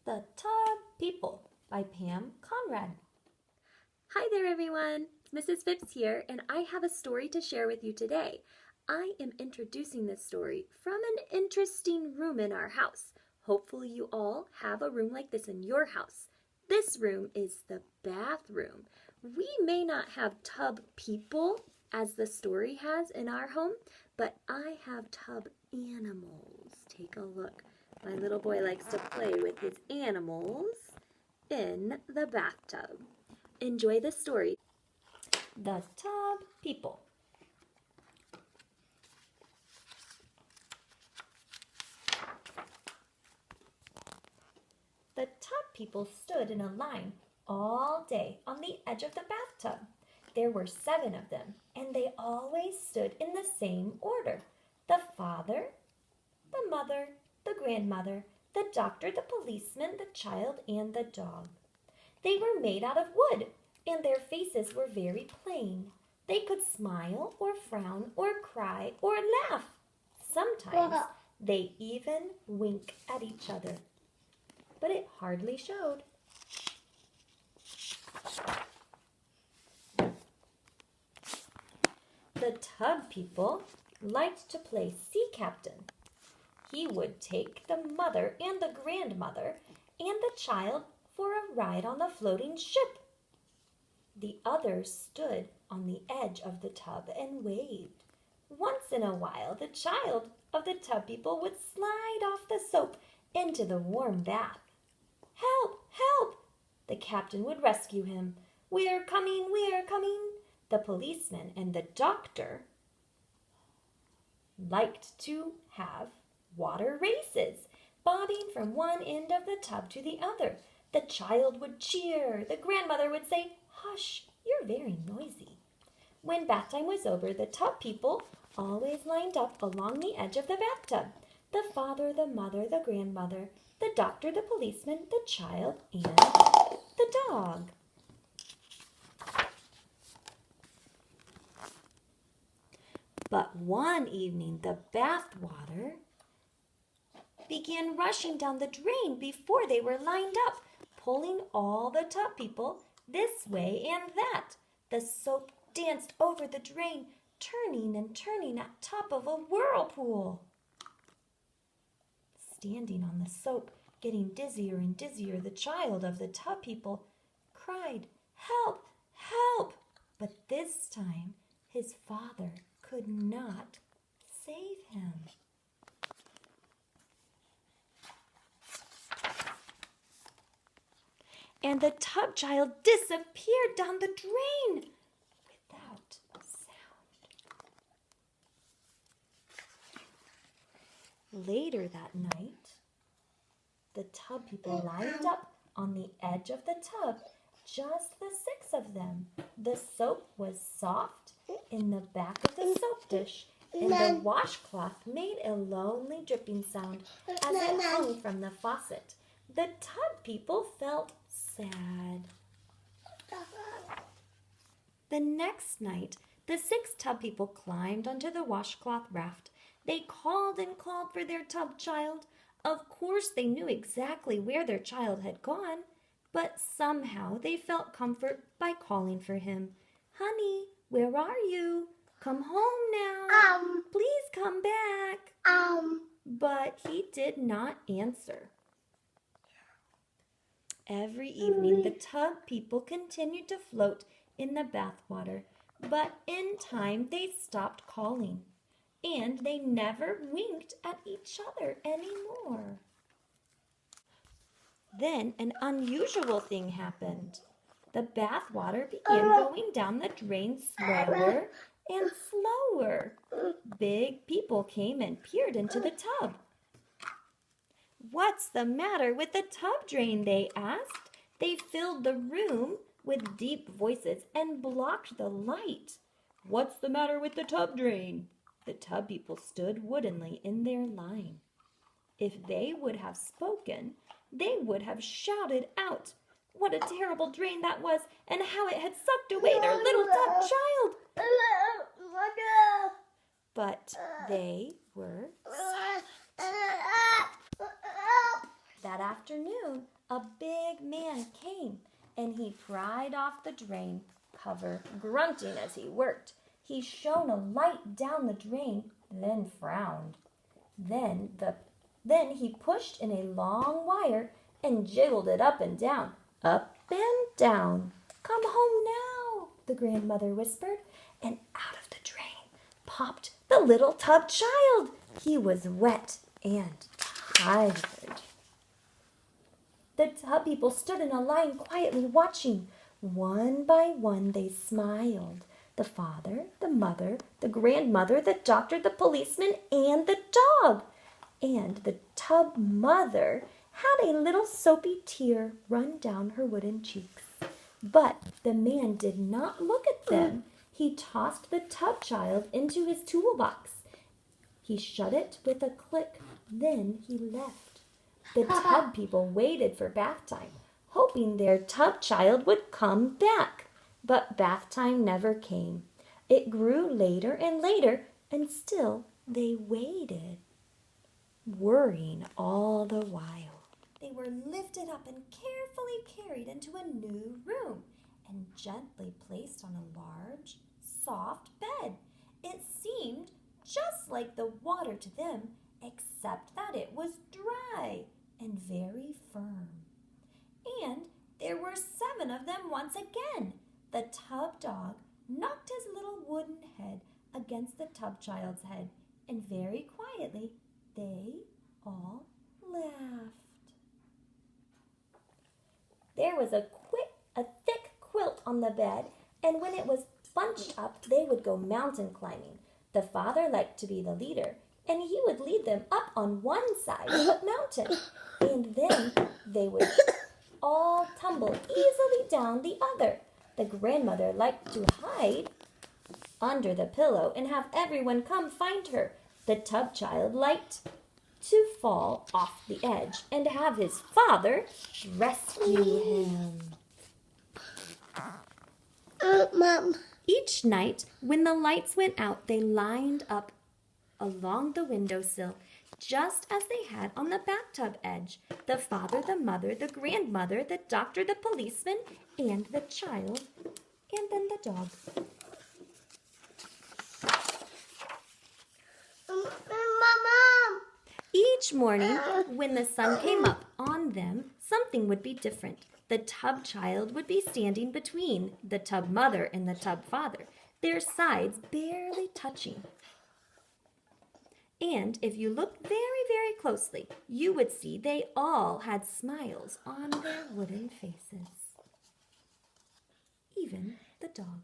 The Tub People by Pam Conrad. Hi there everyone, Mrs. Phipps here, and I have a story to share with you today. I am introducing this story from an interesting room in our house. Hopefully you all have a room like this in your house. This room is the bathroom. We may not have tub people as the story has in our home, but I have tub animals. Take a look. My little boy likes to play with his animals in the bathtub. Enjoy the story. The Tub People. The tub people stood in a line all day on the edge of the bathtub. There were 7 of them, and they always stood in the same order. The father, the mother, the grandmother, the doctor, the policeman, the child, and the dog. They were made out of wood, and their faces were very plain. They could smile or frown or cry or laugh. Sometimes they even wink at each other, but it hardly showed. The tub people liked to play sea captain. He would take the mother and the grandmother and the child for a ride on the floating ship. The others stood on the edge of the tub and waved. Once in a while, the child of the tub people would slide off the soap into the warm bath. "Help! Help!" The captain would rescue him. "We're coming! We're coming!" The policeman and the doctor liked to have water races, bobbing from one end of the tub to the other. The child would cheer. The grandmother would say, "Hush, you're very noisy." When bath time was over, the tub people always lined up along the edge of the bathtub. The father, the mother, the grandmother, the doctor, the policeman, the child, and the dog. But one evening, the bath water began rushing down the drain before they were lined up, pulling all the tub people this way and that. The soap danced over the drain, turning and turning at top of a whirlpool. Standing on the soap, getting dizzier and dizzier, the child of the tub people cried, "Help! Help!" But this time his father could not save him. And the tub child disappeared down the drain without sound. Later that night, the tub people lined up on the edge of the tub, just the 6 of them. The soap was soft in the back of the soap dish, and the washcloth made a lonely dripping sound as it hung from the faucet. The tub people felt sad. The next night, the 6 tub people climbed onto the washcloth raft. They called and called for their tub child. Of course, they knew exactly where their child had gone, but somehow they felt comfort by calling for him. "Honey, where are you? Come home now. Please come back." But he did not answer. Every evening, the tub people continued to float in the bathwater, but in time they stopped calling, and they never winked at each other anymore. Then an unusual thing happened. The bathwater began going down the drain slower and slower. Big people came and peered into the tub. "What's the matter with the tub drain?" they asked. They filled the room with deep voices and blocked the light. "What's the matter with the tub drain?" The tub people stood woodenly in their line. If they would have spoken, they would have shouted out what a terrible drain that was and how it had sucked away their little tub child. But they were silent. That afternoon, a big man came, and he pried off the drain cover, grunting as he worked. He shone a light down the drain, then frowned. Then he pushed in a long wire and jiggled it up and down, up and down. "Come home now," the grandmother whispered, and out of the drain popped the little tub child. He was wet and tired. The tub people stood in a line quietly watching. One by one they smiled. The father, the mother, the grandmother, the doctor, the policeman, and the dog. And the tub mother had a little soapy tear run down her wooden cheeks. But the man did not look at them. He tossed the tub child into his toolbox. He shut it with a click. Then he left. The tub people waited for bath time, hoping their tub child would come back. But bath time never came. It grew later and later, and still they waited, worrying all the while. They were lifted up and carefully carried into a new room and gently placed on a large, soft bed. It seemed just like the water to them, except that it was dry and very firm. And there were 7 of them once again. The tub dog knocked his little wooden head against the tub child's head, and very quietly they all laughed. There was a thick quilt on the bed, and when it was bunched up, they would go mountain climbing. The father liked to be the leader, and he would lead them up on one side of the mountain, and then they would all tumble easily down the other. The grandmother liked to hide under the pillow and have everyone come find her. The tub child liked to fall off the edge and have his father rescue him. Mom. Each night, when the lights went out, they lined up along the windowsill, just as they had on the bathtub edge. The father, the mother, the grandmother, the doctor, the policeman, and the child, and then the dog. Mom. Each morning, when the sun came up on them, something would be different. The tub child would be standing between the tub mother and the tub father, their sides barely touching. And if you looked very, very closely, you would see they all had smiles on their wooden faces. Even the dog.